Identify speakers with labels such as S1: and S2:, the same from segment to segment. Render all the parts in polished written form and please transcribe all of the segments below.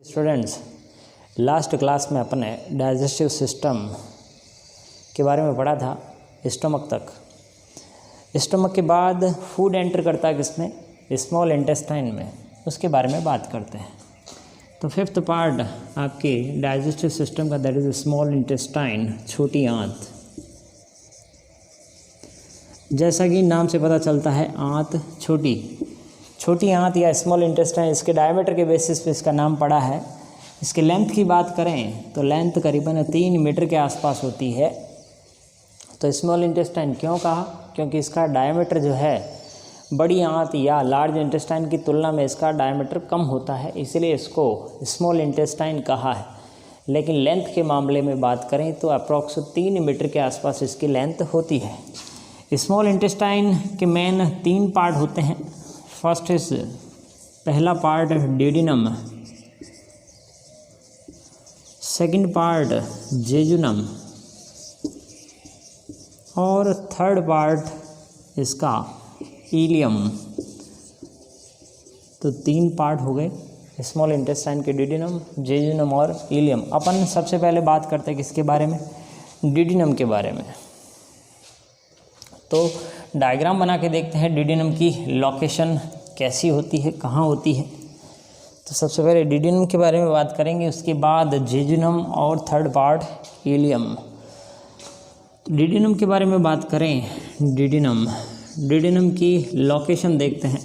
S1: Students, last class में अपने digestive system के बारे में पढ़ा था स्टमक तक। स्टमक के बाद फूड एंटर करता है किसमें? स्मॉल इंटेस्टाइन में। उसके बारे में बात करते हैं। तो फिफ्थ पार्ट आपके डाइजेस्टिव सिस्टम का, दैट इज़ स्मॉल इंटेस्टाइन, छोटी आंत। जैसा कि नाम से पता चलता है, आंत छोटी आंत या स्मॉल इंटेस्टाइन, इसके डायमीटर के बेसिस पे इसका नाम पड़ा है। इसके लेंथ की बात करें तो लेंथ करीबन 3 मीटर के आसपास होती है। तो स्मॉल इंटेस्टाइन क्यों कहा? क्योंकि इसका डायमीटर जो है बड़ी आंत या लार्ज इंटेस्टाइन की तुलना में इसका डायमीटर कम होता है, इसलिए इसको स्मॉल इंटेस्टाइन कहा है। लेकिन लेंथ के मामले में बात करें तो अप्रॉक्स 3 मीटर के आसपास इसकी लेंथ होती है। स्मॉल इंटेस्टाइन के मेन 3 पार्ट होते हैं। फर्स्ट इज, पहला part duodenum, second part jejunum और थर्ड पार्ट इसका इलियम। तो 3 पार्ट हो गए स्मॉल इंटेस्टाइन के, ड्यूडेनम, जेजुनम और इलियम। अपन सबसे पहले बात करते हैं किसके बारे में? ड्यूडेनम के बारे में। तो डायग्राम बना के देखते हैं ड्यूडेनम की लोकेशन कैसी होती है, कहाँ होती है। तो सबसे पहले ड्यूडेनम के बारे में बात करेंगे, उसके बाद जेजुनम और थर्ड पार्ट इलियम। ड्यूडेनम के बारे में बात करें, ड्यूडेनम की लोकेशन देखते हैं।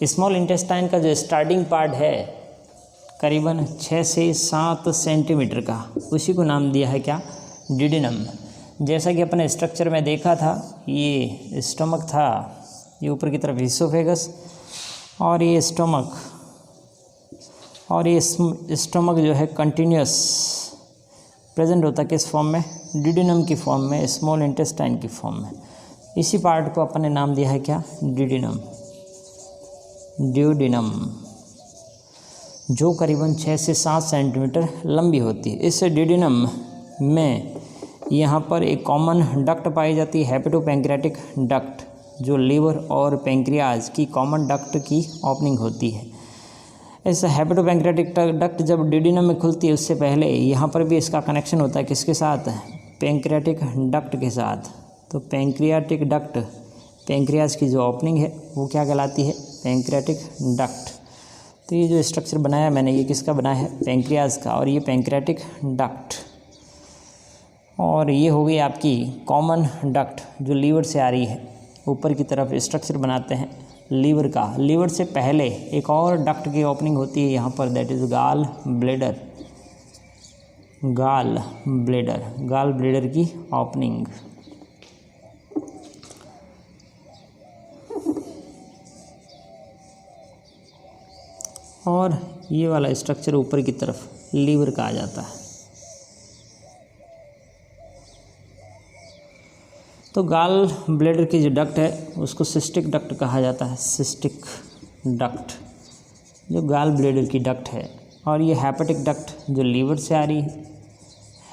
S1: स्मॉल इंटेस्टाइन का जो स्टार्टिंग पार्ट है करीबन 6 से 7 सेंटीमीटर का, उसी को नाम दिया है क्या? ड्यूडेनम। जैसा कि अपने स्ट्रक्चर में देखा था, ये स्टमक था, ये ऊपर की तरफ इसोफेगस, और ये स्टमक, और ये स्टमक जो है कंटिन्यूस प्रेजेंट होता है किस फॉर्म में? ड्यूडेनम की फॉर्म में, स्मॉल इंटेस्टाइन की फॉर्म में। इसी पार्ट को अपन ने नाम दिया है क्या? ड्यूडेनम, जो करीबन 6 से 7 सेंटीमीटर लंबी होती है। इस ड्यूडेनम में यहाँ पर एक कॉमन डक्ट पाई जाती है, हेपेटोपैंक्रियाटिक डक्ट, जो लीवर और पैंक्रियाज की कॉमन डक्ट की ओपनिंग होती है। इस हेपेटोपैंक्रियाटिक डक्ट जब ड्यूडेनम में खुलती है, उससे पहले यहाँ पर भी इसका कनेक्शन होता है किसके साथ? पैंक्रियाटिक डक्ट के साथ। तो पैंक्रियाटिक डक्ट, पैंक्रियाज की जो ओपनिंग है वो क्या कहलाती है? Pancreatic duct. तो ये जो स्ट्रक्चर बनाया मैंने, ये किसका बनाया है? पैंक्रियाज का, और ये पैंक्रियाटिक डक्ट। और ये हो गई आपकी कॉमन डक्ट जो लीवर से आ रही है। ऊपर की तरफ स्ट्रक्चर बनाते हैं लीवर का। लीवर से पहले एक और डक्ट की ओपनिंग होती है यहाँ पर, दैट इज़ गाल ब्लैडर की ओपनिंग। और ये वाला स्ट्रक्चर ऊपर की तरफ लीवर का आ जाता है। तो गाल ब्लैडर की जो डक्ट है उसको सिस्टिक डक्ट कहा जाता है, सिस्टिक डक्ट जो गाल ब्लैडर की डक्ट है। और ये हेपेटिक डक्ट जो लीवर से आ रही है,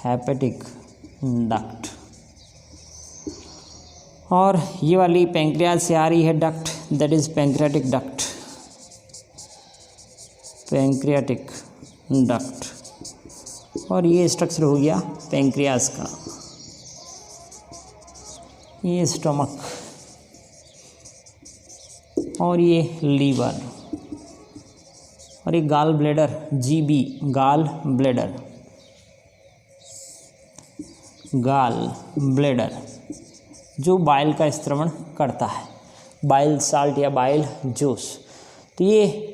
S1: हेपेटिक डक्ट। और ये वाली पैंक्रियाज से आ रही है duct, that is pancreatic duct. और ये स्ट्रक्चर हो गया पैंक्रियाज का। ये स्टमक और ये लीवर और ये gall bladder, GB, gall bladder जो बाइल का स्त्रवण करता है, बाइल साल्ट या बाइल जूस। तो ये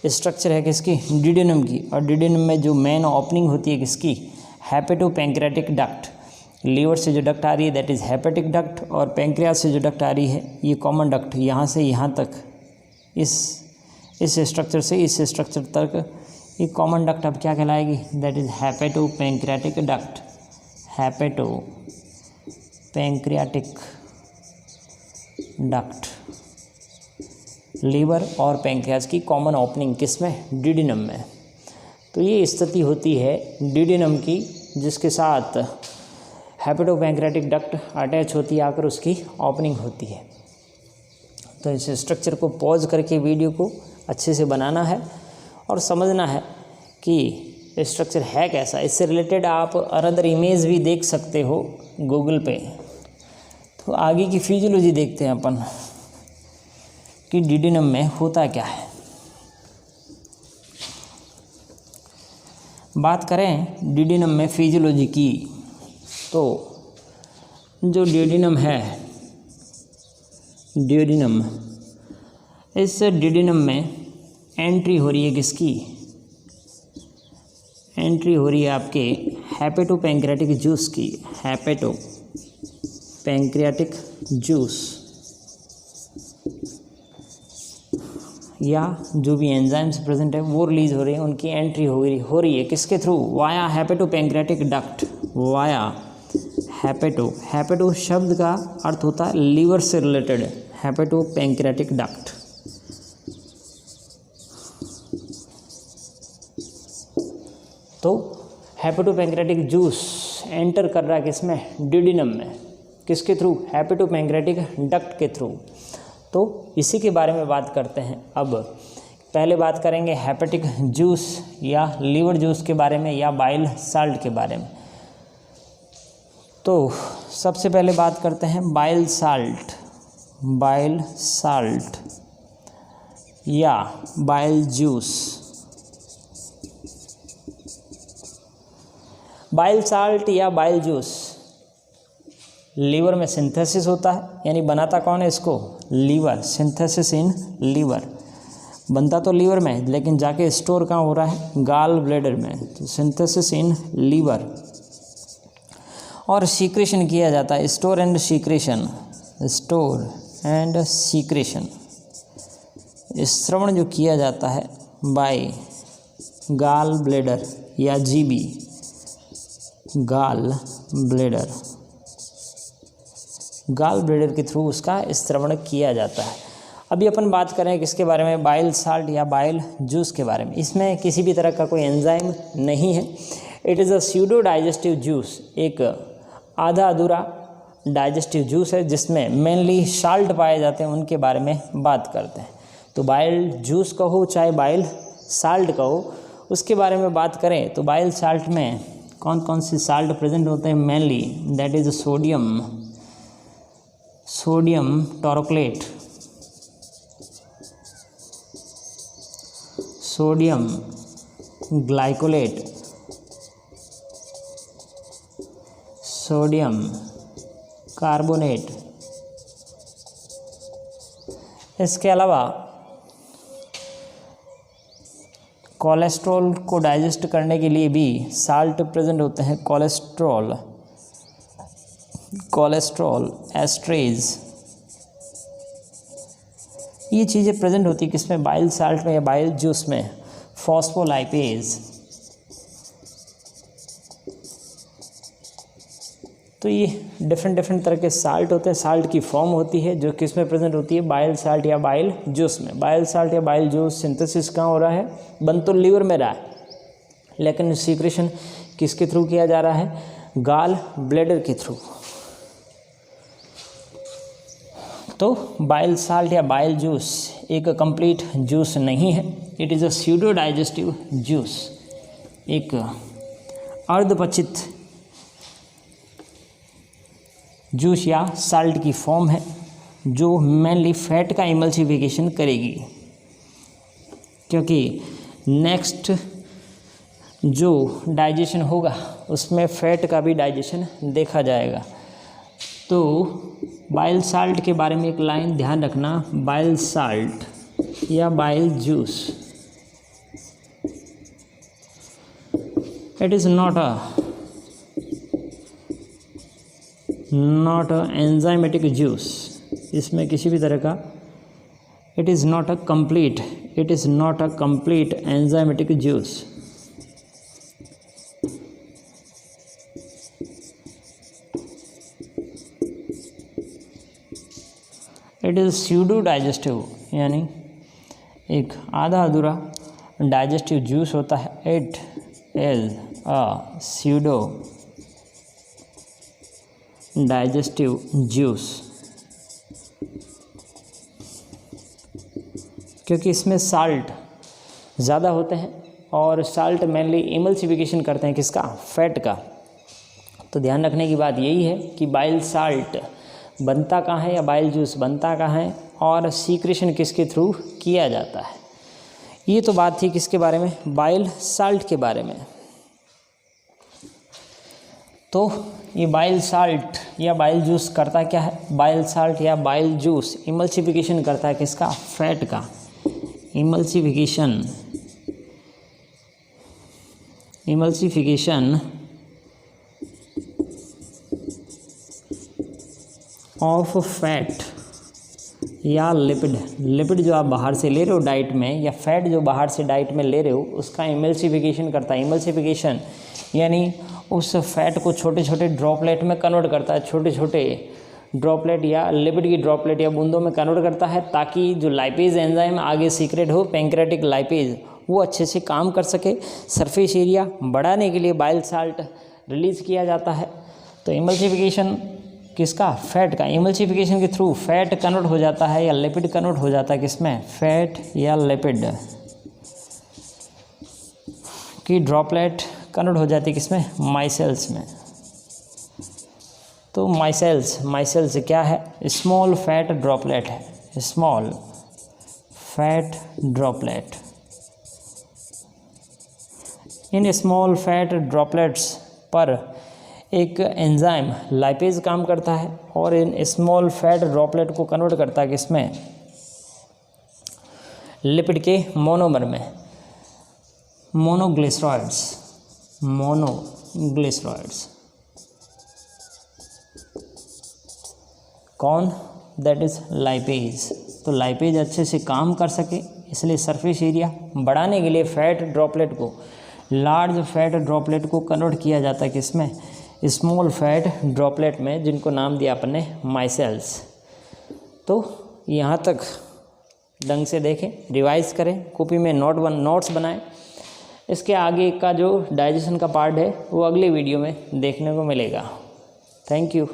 S1: स्ट्रक्चर है किसकी? ड्यूडेनम की। और ड्यूडेनम में जो मेन ओपनिंग होती है किसकी? हेपेटोपैंक्रियाटिक डक्ट। लीवर से जो डक्ट आ रही है दैट इज़ हेपेटिक डक्ट, और पैंक्रियाज से जो डक्ट आ रही है ये कॉमन डक्ट, यहाँ से यहाँ तक, इस स्ट्रक्चर से इस स्ट्रक्चर तक ये कॉमन डक्ट अब क्या कहलाएगी? That is hepatopancreatic duct. Liver और पैंक्रियाज की कॉमन ओपनिंग किसमें? ड्यूडेनम में। तो ये स्थिति होती है ड्यूडेनम की, जिसके साथ हेपेटोपैंक्रियाटिक डक्ट अटैच होती है, आकर उसकी ओपनिंग होती है। तो इस स्ट्रक्चर को पॉज करके वीडियो को अच्छे से बनाना है और समझना है कि स्ट्रक्चर है कैसा। इससे रिलेटेड आप अनदर इमेज भी देख सकते हो गूगल पे। तो आगे की फिजियोलॉजी देखते हैं अपन कि डिडिनम में होता क्या है। बात करें डिडिनम में फिजियोलॉजी की, तो जो डिडिनम है, डिडिनम, इस डिडिनम में एंट्री हो रही है किसकी, एंट्री हो रही है आपके हेपेटो पैंक्रियाटिक जूस की, हेपेटो पैंक्रियाटिक जूस, या जो भी एंजाइम्स प्रेजेंट है वो रिलीज हो रही है, उनकी एंट्री हो रही है किसके through, via hepato pancreatic duct, via hepato, hepato शब्द का अर्थ होता है लीवर से रिलेटेड, हेपेटो पैंक्रियाटिक डक्ट। तो हेपेटो पैंक्रियाटिक जूस एंटर कर रहा है किसमें, डिडिनम में, किसके थ्रू, हेपेटो पैंक्रियाटिक डक्ट के थ्रू। तो इसी के बारे में बात करते हैं। अब पहले बात करेंगे हेपेटिक जूस या लीवर जूस के बारे में या बाइल साल्ट के बारे में। तो सबसे पहले बात करते हैं बाइल साल्ट, बाइल साल्ट या बाइल जूस। बाइल साल्ट या बाइल जूस लीवर में सिंथेसिस होता है, यानी बनाता कौन है इसको, लीवर, सिंथेसिस इन लीवर, बनता तो लीवर में लेकिन जाके स्टोर कहाँ हो रहा है, गाल ब्लैडर में, तो सिंथेसिस इन लीवर। और सीक्रेशन किया जाता है, store and secretion, store and secretion, श्रवण जो किया जाता है बाय गाल ब्लैडर या GB, gall bladder, gall bladder के थ्रू उसका श्रवण किया जाता है। अभी अपन बात करें किसके बारे में, बाइल साल्ट या बाइल जूस के बारे में। इसमें किसी भी तरह का कोई एंजाइम नहीं है। It is a pseudo digestive juice, एक आधा अधूरा डाइजेस्टिव जूस है जिसमें मेनली साल्ट पाए जाते हैं, उनके बारे में बात करते हैं। तो बाइल जूस कहो चाहे बाइल साल्ट कहो, उसके बारे में बात करें तो बाइल साल्ट में कौन कौन से साल्ट प्रेजेंट होते हैं, mainly that is sodium, sodium taurocholate, sodium glycolate, sodium carbonate. इसके अलावा कोलेस्ट्रॉल को डाइजेस्ट करने के लिए भी साल्ट प्रेजेंट होते हैं, कोलेस्ट्रॉल, कोलेस्ट्रॉल, एस्ट्रेज, ये चीज़ें प्रेजेंट होती है किसमें, बाइल साल्ट में या बाइल जूस में। फॉस्फोलाइपेज, तो ये डिफरेंट तरह के साल्ट होते हैं, साल्ट की फॉर्म होती है जो किसमें प्रेजेंट होती है, बाइल साल्ट या बाइल जूस में। बाइल साल्ट या बाइल जूस सिंथेसिस कहाँ हो रहा है, बन तो लीवर में रहा है लेकिन सीक्रेशन किसके थ्रू किया जा रहा है, गाल ब्लैडर के थ्रू। तो बाइल साल्ट या बाइल जूस एक कंप्लीट जूस नहीं है, it is a pseudo digestive juice, एक अर्धपचित जूस या साल्ट की फॉर्म है जो मेनली फैट का इमल्सिफिकेशन करेगी, क्योंकि नेक्स्ट जो डाइजेशन होगा उसमें फैट का भी डाइजेशन देखा जाएगा। तो बाइल साल्ट के बारे में एक लाइन ध्यान रखना, बाइल साल्ट या bile juice, it is not a enzymatic juice, इसमें किसी भी तरह का it is not a complete enzymatic juice. It is pseudo digestive, यानी एक आधा अधूरा डाइजेस्टिव जूस होता है। It is a pseudo digestive juice, क्योंकि इसमें साल्ट ज़्यादा होते हैं और साल्ट मेनली इमल्सिफिकेशन करते हैं किसका, फैट का। तो ध्यान रखने की बात यही है कि बाइल साल्ट बनता कहाँ है या बाइल जूस बनता कहाँ है और सीक्रेशन किसके थ्रू किया जाता है। ये तो बात थी किसके बारे में, बाइल साल्ट के बारे में। तो ये बाइल साल्ट या बाइल जूस करता क्या है, बाइल साल्ट या बाइल जूस इमल्सिफिकेशन करता है किसका, फैट का। इमल्सिफिकेशन ऑफ फैट या लिपिड जो आप बाहर से ले रहे हो डाइट में, या फैट जो बाहर से डाइट में ले रहे हो, उसका इमल्सिफिकेशन करता है। इमल्सिफिकेशन यानी उस फैट को छोटे छोटे ड्रॉपलेट में कन्वर्ट करता है, छोटे छोटे ड्रॉपलेट या लिपिड की ड्रॉपलेट या बूंदों में कन्वर्ट करता है, ताकि जो लाइपेज एंजाइम आगे सीक्रेट हो, पैंक्रेटिक लाइपेज, वो अच्छे से काम कर सके। सरफेस एरिया बढ़ाने के लिए बाइल साल्ट रिलीज़ किया जाता है। तो इमल्सिफिकेशन किसका, फैट का। इमल्सिफिकेशन के थ्रू फैट कन्वर्ट हो जाता है या लिपिड कन्वर्ट हो जाता है किसमें, फैट या लिपिड की ड्रॉपलेट कन्वर्ट हो जाती है किसमें, माइसेल्स में। तो माइसेल्स क्या है, स्मॉल फैट ड्रॉपलेट है, small fat droplet. In small fat droplets पर एक एंजाइम लाइपेज काम करता है और इन स्मॉल फैट ड्रॉपलेट को कन्वर्ट करता है किसमें, लिपिड के मोनोमर में, मोनोग्लिसरॉइड्स। कौन, दैट इज लाइपेज। तो लाइपेज अच्छे से काम कर सके, इसलिए सरफेस एरिया बढ़ाने के लिए फैट ड्रॉपलेट को, लार्ज फैट ड्रॉपलेट को कन्वर्ट किया जाता है किसमें, स्मॉल फैट ड्रॉपलेट में, जिनको नाम दिया अपन ने माइसेल्स। तो यहाँ तक ढंग से देखें, रिवाइज करें, कॉपी में नोट्स बनाएं। इसके आगे का जो डाइजेशन का पार्ट है वो अगले वीडियो में देखने को मिलेगा। Thank you.